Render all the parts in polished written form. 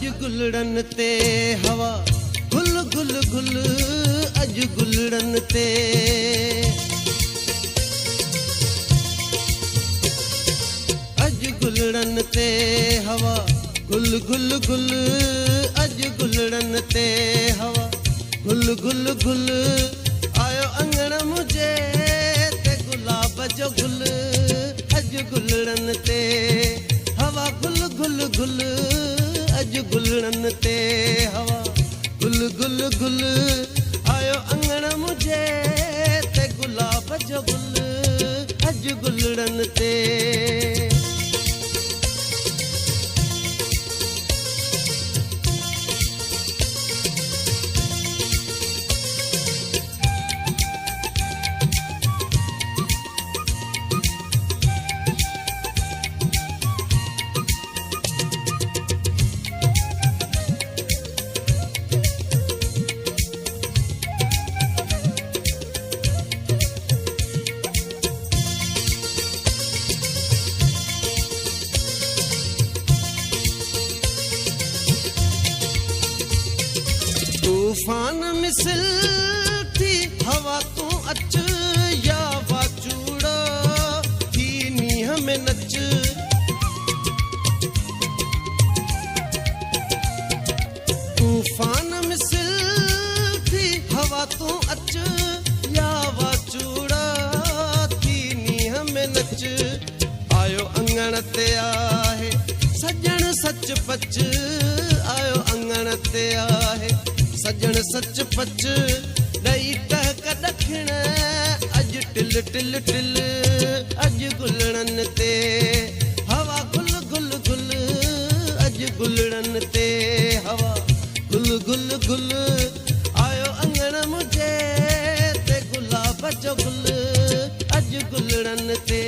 अज गुलड़न ते हवा गुल गुल गुल अज गुलड़न ते अज गुलड़न ते हवा गुल गुल गुल अज गुलड़न ते हवा गुल गुल गुल आयो अंगण मुझे ते गुलाब जो गुल अज गुलड़न ते हवा गुल गुल गुल अज गुलड़न ते हवा गुल गुल गुल आयो अंगण मुझे ते गुलाब जो गुल अज गुलड़न ते तूफान मिसल थी हवा तू अच या वाचूड़ा थी नीह में नच तूफान मिसल थी हवा तू अच या वाचूड़ा थी नीह में नच आयो अंगण ते आहे सजण सच पच आयो अंगण ते आहे सजण सच पच दई टहक दखिण अज टिल टिल टिल अज गुलड़न ते हवा गुल गुल गुल अज गुलड़न ते हवा गुल गुल गुल आयो अंगण मुझे ते गुलाब जो गुल अज गुलड़न ते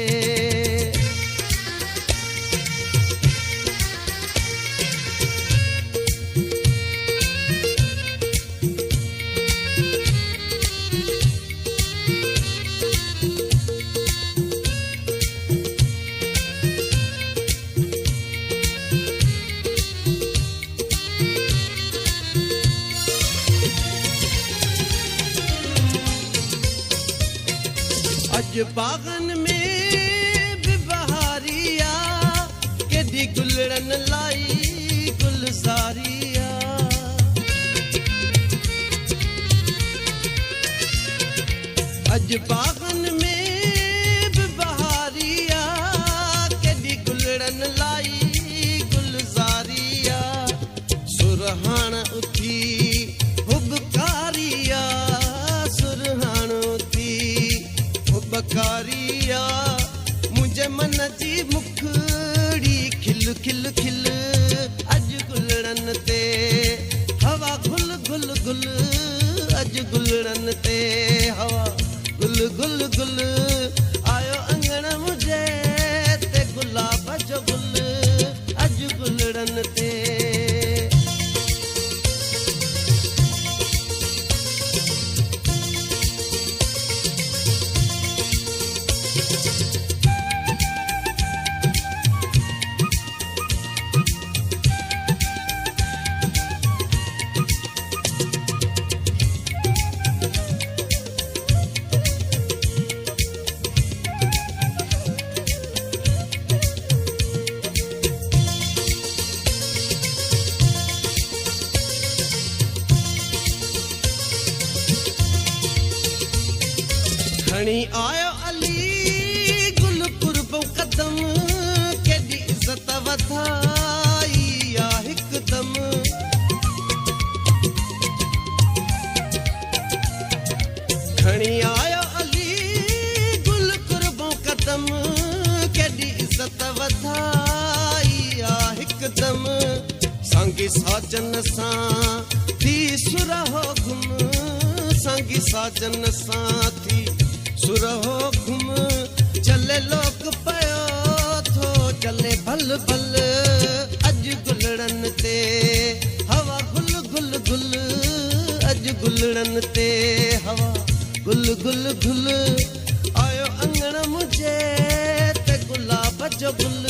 अज बागन में भी बहारिया केडी गुलड़न लाई गुलजारिया अज बागन में भी बहारिया केडी गुलड़न लाई गुलजारिया सुरहान उठी हुबकारिया सुरहान उठी बकारिया मुझे मन जी मुखड़ी खिल खिल खिल अज गुलड़न ते हवा गुल गुल गुल अज गुलड़न ते हवा गुल गुल गुल आयो अंगण मुझे ते गुलाब जो गुल अज गुलड़न ते खणी आयो अली गुल कुर्बो कदम केडी इज्जत वधाई या हिकदम खणी आयो अली गुल कुर्बो कदम केडी इज्जत वधाई या हिकदम सांगी साजन सां थी सुरहो घुम सांगी साजन सां थी सुरहो घुम चले लोक पयो थो चले भल भल अज गुलड़न ते हवा गुल गुल गुल अज गुलड़न ते हवा गुल गुल गुल आयो अंगण मुझे ते गुलाब जो गुल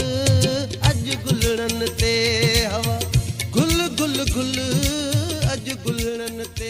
अज गुलड़न ते हवा गुल गुल गुल गुल अॼु गुलड़नि ते